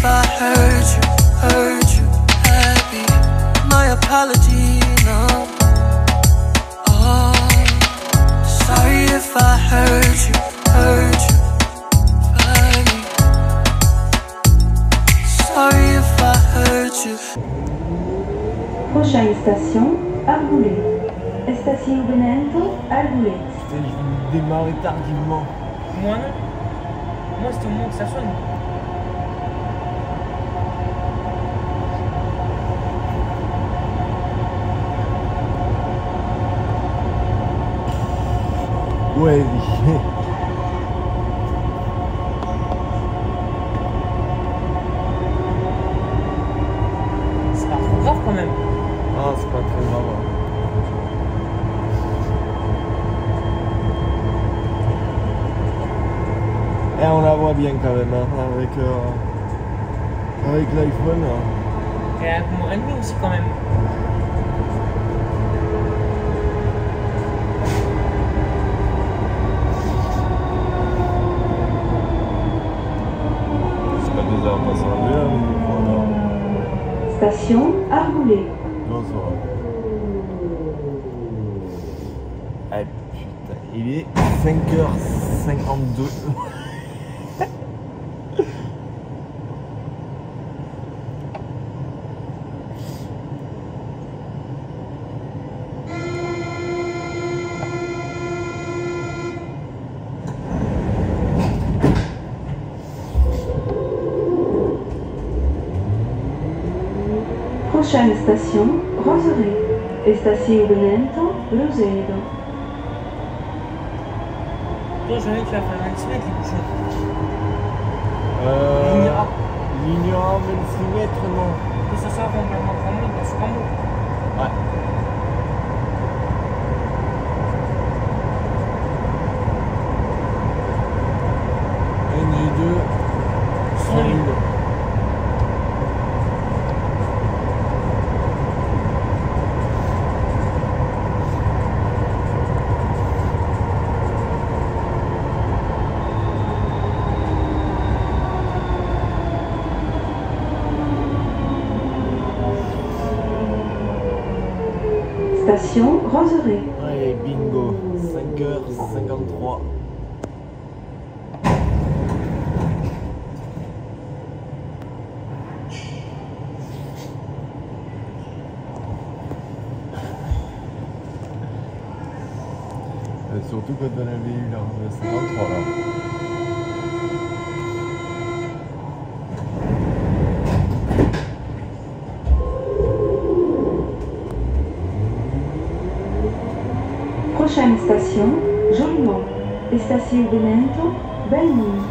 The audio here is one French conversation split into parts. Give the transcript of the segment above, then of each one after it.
if I hurt you happy. My apology, no. Oh, sorry if I hurt you badly. Sorry if I hurt you. Prochaine station, Arboulay. Estación Benento, Arboulay. Putain, je vais démarrer tardivement. Moi non. Moi c'était au moment que ça sonne. Ouais, C'est pas trop grave quand même. ah, c'est pas très grave. Et on la voit bien quand même, hein, avec l'iPhone. Et avec mon Redmi aussi quand même. C'est pas bizarre, on va s'enlever avec le micro là. Station Arboulay. Non, ça va. Ah putain, il est 5h52. Prochaine station, Roseraie. Estación Benento, Rosedo. Toi j'en ai tu vas faire 26 mètres les bouchons. Ligne A, 26 mètres, non. Que ça soit complètement cramé, parce que comme Ouais. NG2, 100 000. Station Roseraie. Allez, bingo, 5h53. Surtout quand on avait eu là, le 53 là. Prochaine station, Jolimont. Estación Benento, Belmont.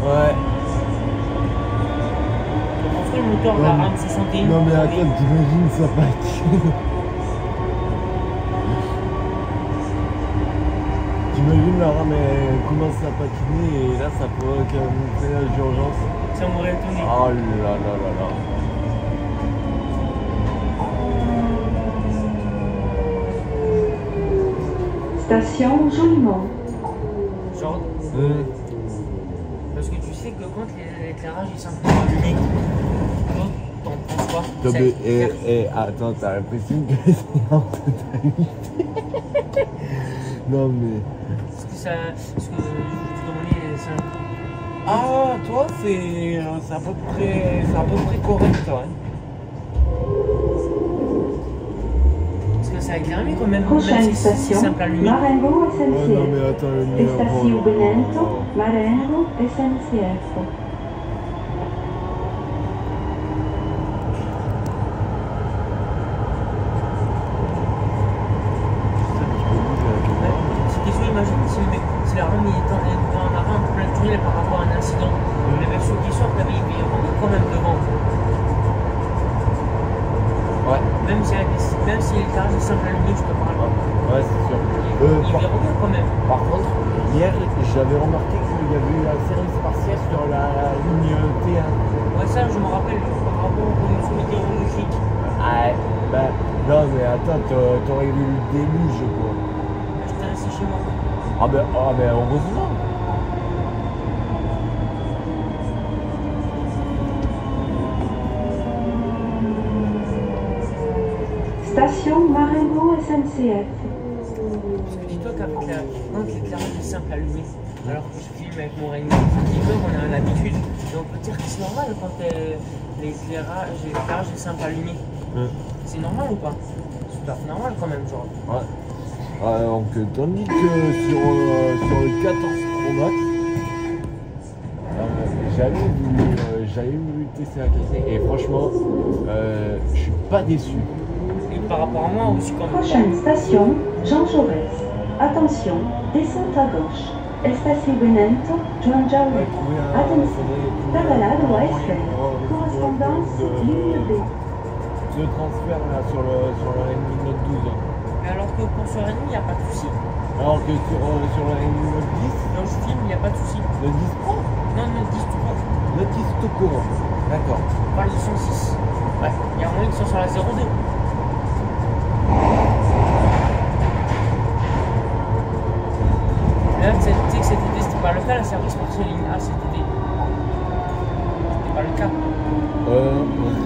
Ouais. on ferait le moteur de la RAM 61. Non mais attends, t'imagines ça patine. T'imagines la RAM elle commence à patiner et là ça provoque un freinage d'urgence. Ça m'aurait étonné. Oh là là là là. Station Jolimont. Genre, parce que tu sais que quand l'éclairage est simplement allumé, toi, t'en penses quoi? Non mais attends, t'as l'impression que c'est en totalité. Non mais. Parce que je te demandais ça. Ah toi c'est à peu près correct ouais. Parce que ça a éclairé quand même. Prochaine station, Marengo SNCF. non mais attends, Estación Benento, Marengo SNCF. Si la RAM est en avant en plein tunnel par rapport à un incident, les versions qui sortent, ils vont quand même devant. Ouais. Même si les garages simple allumé, je te parle pas. Ouais, c'est sûr. Il verront bien quand même. Par contre, hier, j'avais remarqué qu'il y avait eu un service partiel sur la ligne T1. Ouais, ça, je me rappelle par rapport aux conditions météorologiques. Ah, ben, non, mais attends, t'aurais vu le déluge, quoi. J'étais resté chez moi. Ah ben heureusement. Station Marengo SNCF. Parce que dis-toi qu'avec l'éclairage est simple allumé, alors que je filme avec mon Rainbow, on a l'habitude. Et on peut dire que c'est normal quand l'éclairage est simple allumé. C'est normal ou pas? C'est tout à fait normal quand même, genre. Ouais. Donc, tandis que sur le 14 Pro Max, j'avais voulu tester la qualité et franchement, je suis pas déçu. Et par rapport à moi aussi, quand même. Prochaine station, Jean Jaurès. Attention, descente à gauche. Estacionamiento Joan Jaurès. Attention, pedalade ouest. Correspondance ligne B. Le transfert là, sur la Redmi Note 12. Mais alors que pour ce Redmi, il n'y a pas de souci. Alors que sur la Redmi Note 10, Dans le film, il n'y a pas de souci. le 10 Pro, Non, le 10 tout court. le 10 tout court. D'accord. On parle du 106. Ouais. Il y a moins qui sont sur la 02. Là, tu sais que cet été, c'était pas le cas, la service partiel ligne A cet été. C'était pas le cas.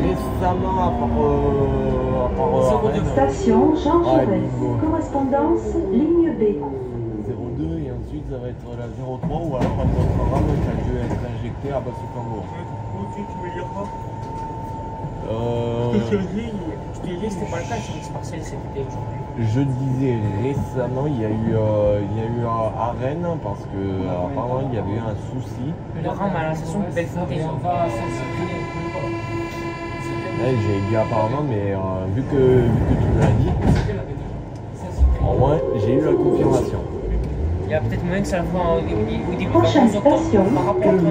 Récemment, à part 02. Rennes, Station Jean Ouais, Jaurès. bingo. Correspondance ligne B. 02 et ensuite ça va être la 03 ou alors un autre rame qui a dû être injecté à Basse-Congo. Tu veux dire quoi? Je t'ai dit que c'était pas le cas, le service partiel cet été aujourd'hui. Je disais récemment, il y a eu à Rennes parce que apparemment il y avait eu un souci. Le rame à la station de Bellefontaine. J'ai dit apparemment, mais vu que tu me l'as dit, au moins j'ai eu la confirmation. Il y a peut-être moyen que ça le voit au début Prochaine vacances d'octobre, station, par rapport à 14.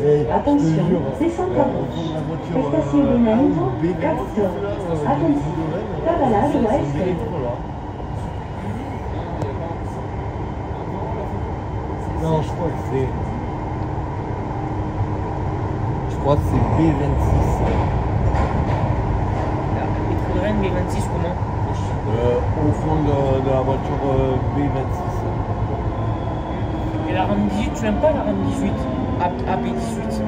Mais Attention, je te jure, descente à gauche. la voiture Estacionamiento B26, 14. là, Attention, pedalade ouest. Non, je crois que c'est. Je crois que c'est B26. Les trous de Rennes, B26, comment? Au fond de la voiture B26. Et la RAM 18, tu l'aimes pas la RAM 18? AB18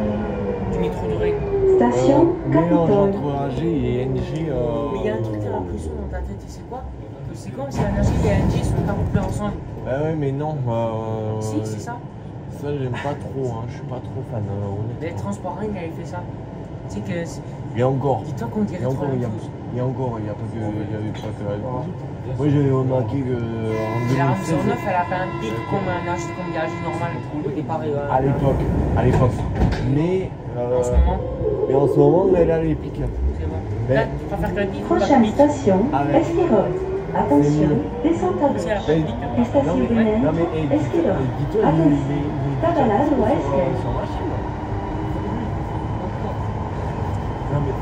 du métro de Rennes. Station Mélange Capitole. entre AG et NG. Mais il y a un truc, t'as l'impression dans ta tête, et c'est quoi? Que c'est comme si la NG et la NG sont accouplés ensemble. Ah ouais, mais non. Si, c'est ça. Ça, j'aime pas trop. Hein. Je suis pas trop fan. Les transports Rennes, il avait fait ça. Tu sais que. Et encore. Dis-toi qu'on dirait Et trop encore, la il y a même chose. pas que la Moi, j'avais remarqué que en La RAM 2016, 09, elle a fait un pic comme un âge comme garage normal au départ. à l'époque. Mais En ce moment, et en ce moment, elle a les pics. c'est bon. Ben, Là, tu préfères que la pique ou pas Prochaine pique? station, Avec. Esquirol. Attention, mieux. descente à Si elle a gauche. pas de pique. non mais, Estacionamiento Esquirol. dis-toi, Attention, pedalade sur ouest. machine. Non mais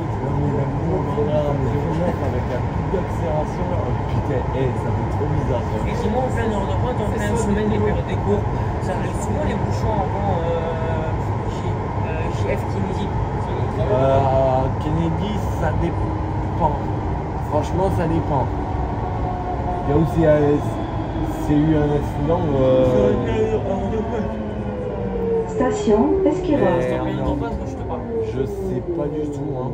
avec un pic d'accélération, putain, ça fait trop bizarre. Et dis-moi, en pleine heure de pointe, en pleine semaine, les périodes des cours, ça arrive souvent les bouchons avant chez F. Kennedy. Kennedy, ça dépend. Franchement, ça dépend. Il y a aussi c'est eu un accident. Station Esquirol. C'est en pleine heure de pointe que je te parle. Je sais pas du tout. Hein.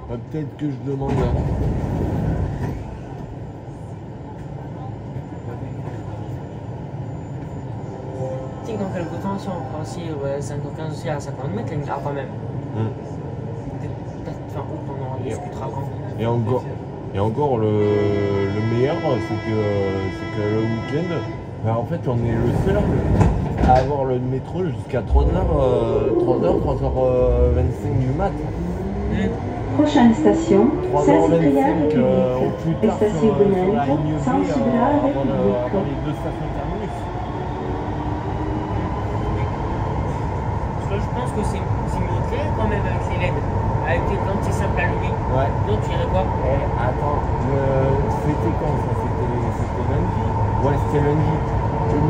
Peut-être que je demande. Tu sais que dans quelques temps, si on prend aussi 55 aussi à 50 mètres, il y a quand même. Peut-être fin août, on en discutera quand. Et encore le meilleur, c'est que le week-end, ben, en fait, on est le seul à avoir le métro jusqu'à 3h25 du mat. Prochaine station, 3h25 Saint-Cyprien au plus République. tard sur la Estacionamiento ligne B San Cyprien avant les République. deux stations terminus. Parce que je pense que c'est mieux clair quand même avec les LED, avec les plantes, c'est simple à allumer. Ouais, Ouais. Donc tu irais quoi? Eh, attends, c'était quand ça? C'était lundi? Ouais, c'était lundi.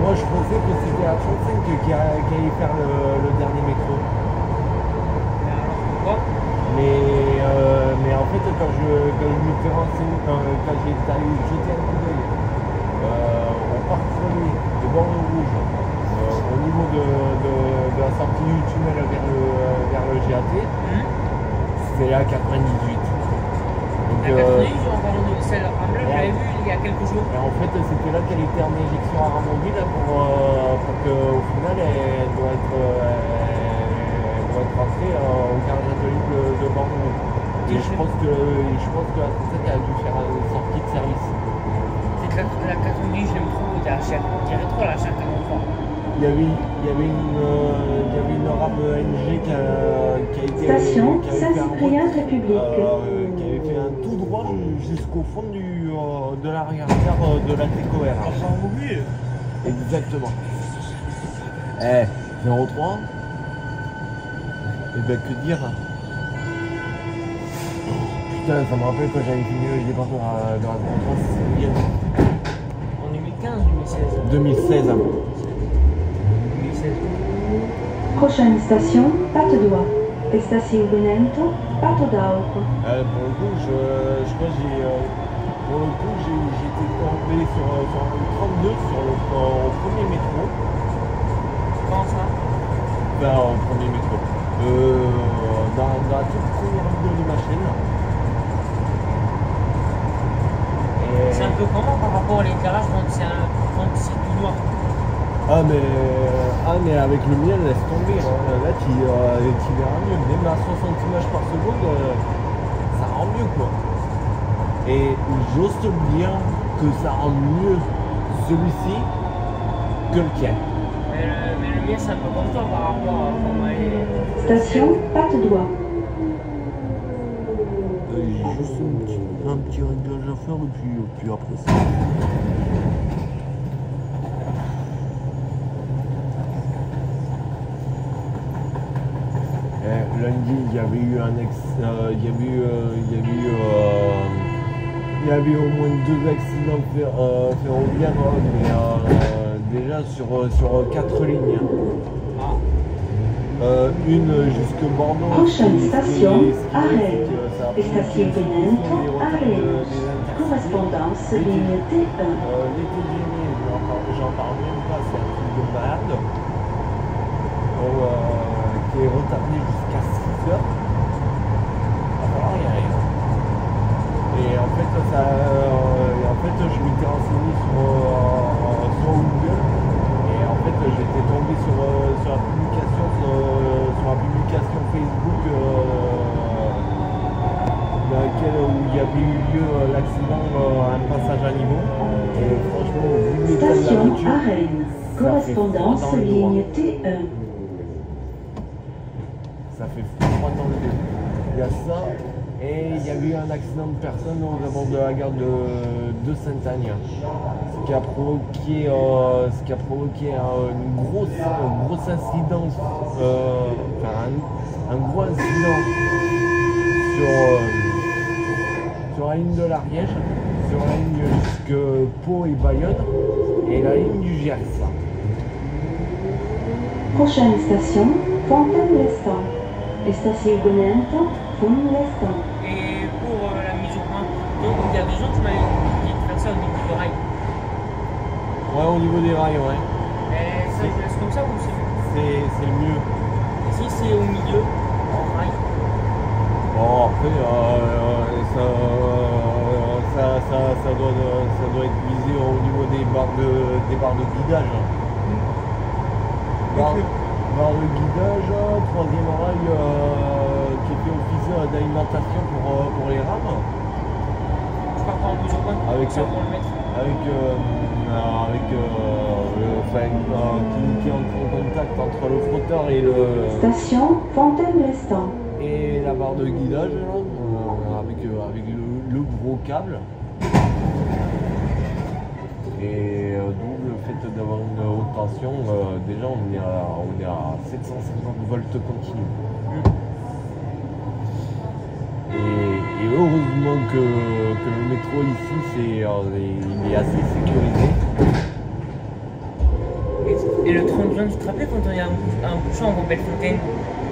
Moi, je pensais que c'était à 35 qui allait faire le dernier métro. Mais alors pourquoi? Mais en fait, quand je me fais renseigner, quand j'ai allé jeter un coup d'œil au parc premier de Bordeaux Rouge, au niveau de la sortie du tunnel vers le GAT, c'était à 98. Donc, La 90, en parlant de celle-là, je l'avais vu il y a quelques jours. et en fait, c'était là qu'elle était en injection à Ramonville pour qu'au final, elle doit être rentrée au garage atelier de Bordeaux. Et je pense que la 37 a dû faire une sortie de service. C'est que la 90, je l'aime trop, il y a la chair. On dirait trop la chair 43. Il y avait une rame NG qui a été. Station qui avait fait un Saint-Cyprien road, République. qui avait fait un tout droit jusqu'au fond de l'arrière-garde de la TECOR. Oui. Exactement. 03. Et ben que dire. Putain, ça me rappelle quand j'avais fini le départ dans la 03, c'est bien. En 2015, 2016. 2016. 2016. Prochaine station, Patte d'Oie. Estacionamento, Pato d'Arco. Pour le coup, je crois que j'étais tombé sur le 32 au premier métro. Comment ça? Ben, au premier métro. Dans la toute première vidéo de ma chaîne. Et... C'est un peu comment par rapport à l'éclairage quand c'est tout noir? Ah mais avec le mien, laisse tomber. Hein. Là, tu verras mieux. Même à 60 images par seconde, ça rend mieux quoi. Et j'ose te dire que ça rend mieux celui-ci que le tien. Mais le mien, c'est un peu comme toi par rapport à comment elle est. Station Patte d'Oie. J'ai juste un petit réglage à faire et puis après ça. Lundi, il y avait eu il y avait au moins 2 accidents ferroviaires, mais déjà sur 4 lignes. Une jusque Bordeaux. Prochaine station, Arène. Estacionamento, Arène. Correspondance, ligne T1. L'été dernier, j'en parle même pas, c'est un truc de malade. Qui est retardé jusqu'à 6 heures. Il va falloir y arriver. Et en fait, je m'étais renseigné sur Google. Et en fait, j'étais tombé sur la publication Facebook dans laquelle où il y avait eu lieu l'accident à un passage à niveau. Et franchement, vu l'état de la Station voiture, Arène. Correspondance, dans le dos, ligne T1. ça fait froid dans le dos. Il y a ça, et il y a eu un accident de personne aux abords de la gare de Sainte-Agne. Ce qui a provoqué une grosse incidence, un gros incident sur la ligne de l'Ariège, sur la ligne jusque Pau et Bayonne, et la ligne du Gers. Prochaine station, Fontaine-l'Estaing. Estacionamento, Fontaine-l'Estaing. Et pour la mise au point, donc il y a des gens qui m'avaient dit de faire ça au niveau du rail. Ouais, au niveau des rails, ouais. Et ça, je laisse comme ça ou c'est mieux? C'est le mieux. Et si c'est au milieu, en rail? Bon, après, ça doit être visé au niveau des barres de guidage. Barre de guidage, troisième rail qui fait office d'alimentation pour les rames. Je pars pas en mise au point, Avec ça pour le mettre. Qui entre en contact entre le frotteur et Station Fontaine-l'Estaing. la barre de guidage là, avec le gros câble. Et d'où le fait d'avoir une haute tension, déjà on est à 750 volts continu. Et eux que le métro ici, il est assez sécurisé. Et le 30 juin, tu te rappelles quand on est un bouchon en Bellefontaine?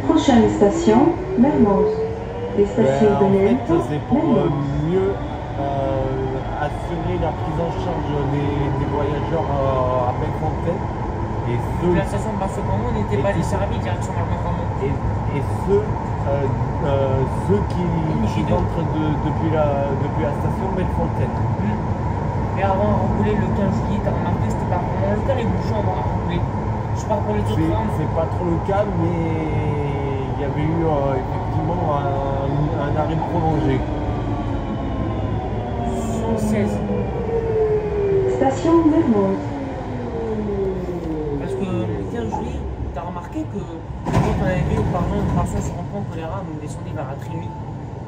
Prochaine station, Mermoz. Les Ben, stations en fait, Gonento, c'est pour Mermoz. mieux assurer la prise en charge des voyageurs à Bellefontaine. Et La station de Basse-Grandmont n'était pas desservie direction Malmont-Grandmont. et ceux qui rentrent depuis la station Bellefontaine. Et avant à rouler le 15 juillet, t'as remarqué que c'était pas vraiment le cas, les bouchons avant à rouler. Je pars pour les autres rames. C'est pas trop le cas, mais il y avait eu effectivement un arrêt prolongé. 116. Station Mermoz. Parce que le 15 juillet, t'as remarqué que quand on avait vu par exemple une passage sur un pont que les rames descendaient vers la Trémy,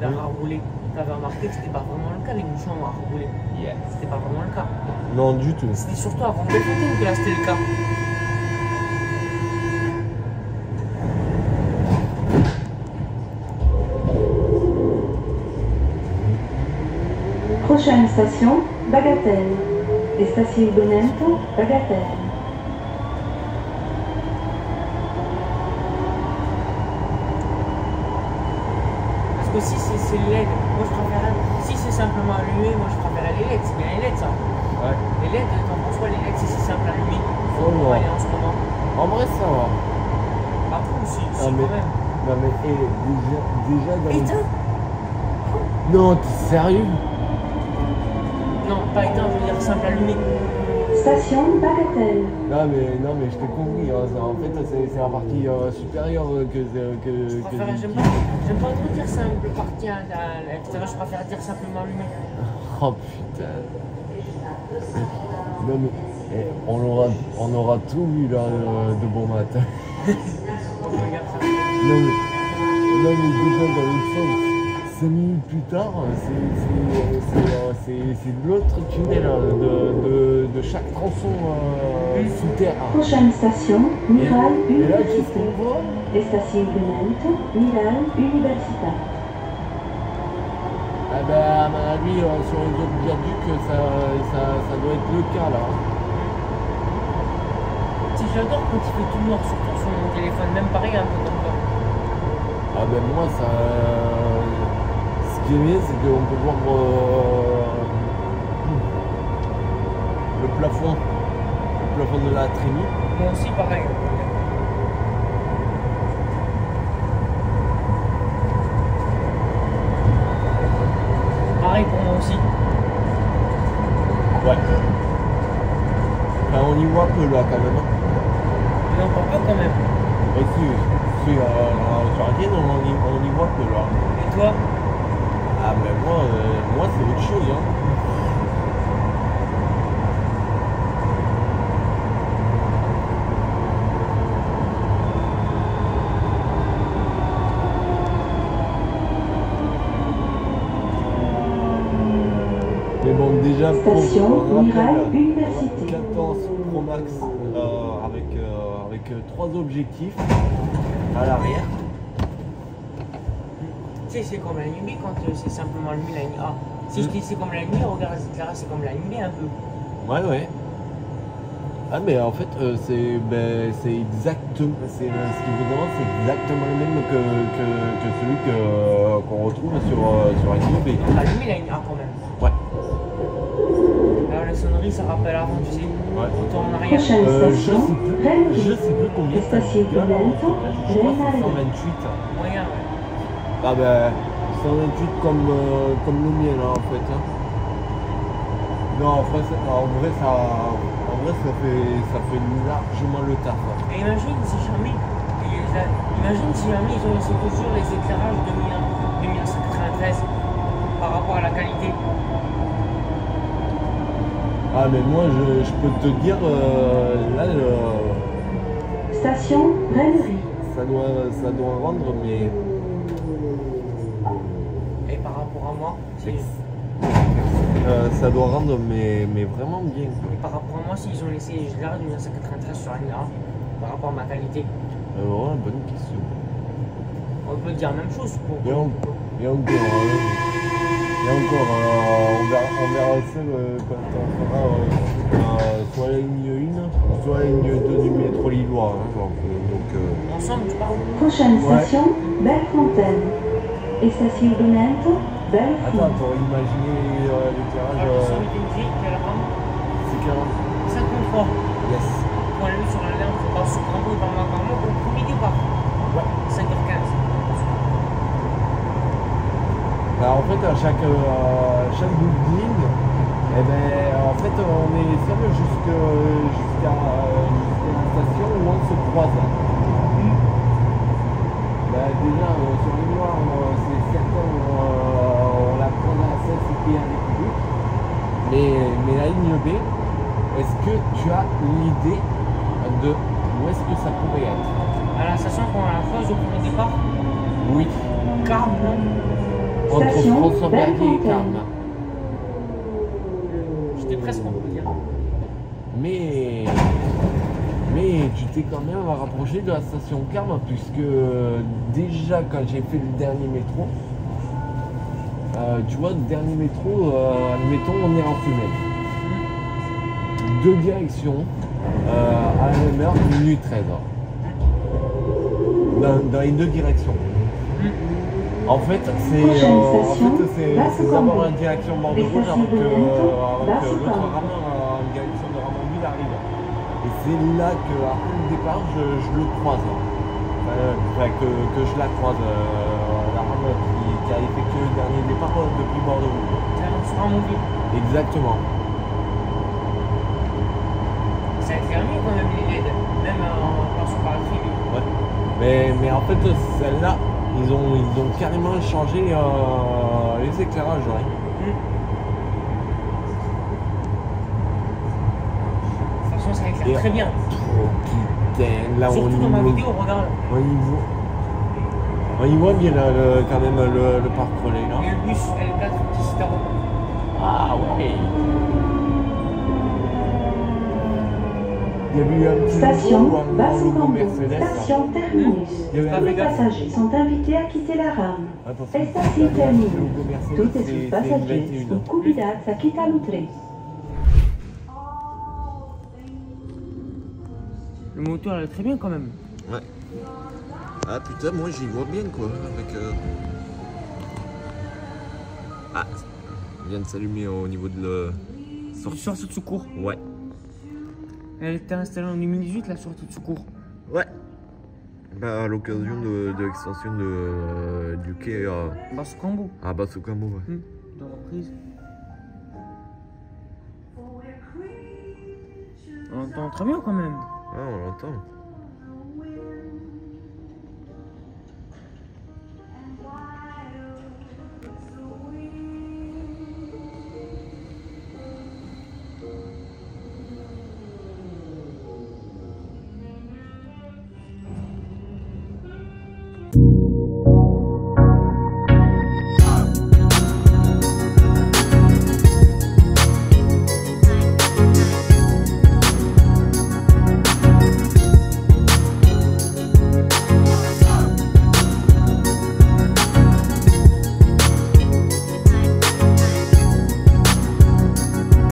vers à rouler, t'avais remarqué que c'était pas vraiment le cas, les bouchons à rouler. Yeah. C'était pas vraiment le cas. Non, du tout. C'était surtout avant Bellefontaine que là c'était le cas. Prochaine station, Bagatelle. Les stations Gonento, Bagatelle. Parce que si c'est LED, moi je préférais. Si c'est simplement allumé, moi je préférais les LED. C'est bien les LED ça. Ouais. Les LED, t'en penses quoi les LED si c'est simple allumé? Oh non. Allez, en ce moment. En vrai, ça va. Pas trop, si Ah, quand mais- même. Non, mais déjà dans Éteint? Non, t'es sérieux? Non, pas éteint, je veux dire simple allumé. Station Bagatelle. Non, mais je t'ai compris. Hein. En fait, c'est la partie supérieure que Je préfère, j'aime pas trop dire simple partie à l'extérieur, je préfère dire simplement allumé. Oh putain. Non, mais on aura tout vu là de bon matin. Regarde ça. Non, mais déjà dans l'autre sens, 5 minutes plus tard, c'est l'autre tunnel de chaque tronçon sous terre. Prochaine station, Miral Et là, qu'est-ce Université. qu'on voit? Les stations Gonento, Miral Università. Ah ben, à mon avis, sur les autres viaducs, ça doit être le cas là. Si j'adore quand il fait tout noir sur mon téléphone, même pareil un peu comme toi. Ah ben moi, ce qui est bien, c'est qu'on peut voir le plafond de la Trémy. Moi aussi pareil. Pareil pour moi aussi. Ouais. Ben, on y voit peu là quand même. Mais encore peu quand même. Et sur la tienne, on y voit peu là. Et toi? Ah ben moi c'est autre chose. Hein. Mais bon, déjà Station pour Miral rappel, Université. 14 Pro Max avec 3 objectifs à l'arrière. Tu sais, c'est comme la nuit quand c'est simplement allumé la nuit. Ah, si je dis c'est comme la nuit, regarde les éclairages, c'est comme la nuit un peu. Ouais. Ah mais en fait c'est exactement ce qu'il vous demande, c'est exactement le même que celui qu'on retrouve sur NUB. Donc allumé la nuit, ah quand même. Ouais. Alors la sonnerie, ça rappelle avant, tu sais. Ouais. On tourne en arrière. Prochaine station, je Rennes. sais plus combien ça Station dit, là, Gonento, je crois que c'est Rennes. 128. Moyen, ouais. Ah ben 128 comme le mien là en fait. Hein. Non en vrai ça fait largement le taf. Hein. Et imagine si jamais ils ont laissé toujours les éclairages de 1993 par rapport à la qualité. Ah mais moi je peux te dire là Station Rennerie. ça doit rendre mais Et par rapport à moi, ça doit rendre mais vraiment bien. et par rapport à moi, s'ils ont laissé les éclairages de 1993 sur NA, par rapport à ma qualité, Ouais, bonne question. on peut dire la même chose pour. Et encore, hein. Et encore, on verra ça quand on fera soit la ligne 1, soit la ligne 2 du métro lillois. Hein, Ensemble, tu parles. Prochaine Ouais. station, Bellefontaine. Estacionamento Attends, Bellefontaine. pour imaginer l'éclairage. Sur le TNG, quelle rame C'est 40. 53. Yes. Pour aller sur la ligne, on passe sur Cambo par Macarmo au premier départ. Ouais. 5h15. Bah, en fait, à chaque bout de ligne, eh ben, en fait, on est seul jusqu'à la station où on se croise. Bah, déjà, sur les noirs, c'est certain, on la prend à 16 et puis à République. Mais la ligne B, est-ce que tu as l'idée de où est-ce que ça pourrait être? À la station qu'on a la croise au premier départ, Oui. Carme, non? Entre Station François-Berger et Bellefontaine. Carme. J'étais presque, on peut dire. Mais tu t'es quand même rapproché de la station Carme, puisque déjà quand j'ai fait le dernier métro, tu vois, le dernier métro, admettons, on est en semaine. Deux directions à la même heure, minute 13. Dans les deux directions. En fait, Prochaine station, c'est Basse-Cambo. d'abord la direction Bordeaux Rouge avant que l'autre Basse-Cambo. ramen en direction de Ramonville arrive. Et c'est là que, après le départ, je le croise. Que je la croise. La rame qui a effectué le dernier départ depuis Bordeaux Rouge. Sur Ramonville. Exactement. Ça a été mieux quand même les LED, même en passant par la tribu. Ouais. Mais en fait, celle-là, ils ont carrément changé les éclairages. Ouais. De toute façon, ça éclaire Et- très bien. Oh putain, là Surtout dans ma vidéo, regarde. on y voit bien quand même le parc relais là. Et le bus L4 qui se termine. Ah ouais. Il y a eu un petit Station logo, un logo Basse-Cambo. Mercedes. Station terminus. Il y avait Tous les un- passagers sont invités à quitter la rame. Attention, Estación il y avait un petit terminus. logo Mercedes, Todos c'est os une passagers 21. sont convidados a quitar o trem. Le moteur, elle est très bien quand même. Ouais. Ah putain, moi j'y vois bien quoi. Avec, Ah, il vient de s'allumer au niveau de le. Sortie de secours. Ouais. Elle était installée en 2018, la sortie de secours. Ouais. Bah, à l'occasion de l'extension du quai Basse-Cambo. à Basse-Cambo. Ouais. De reprise. On entend très bien quand même. Ah, on l'entend.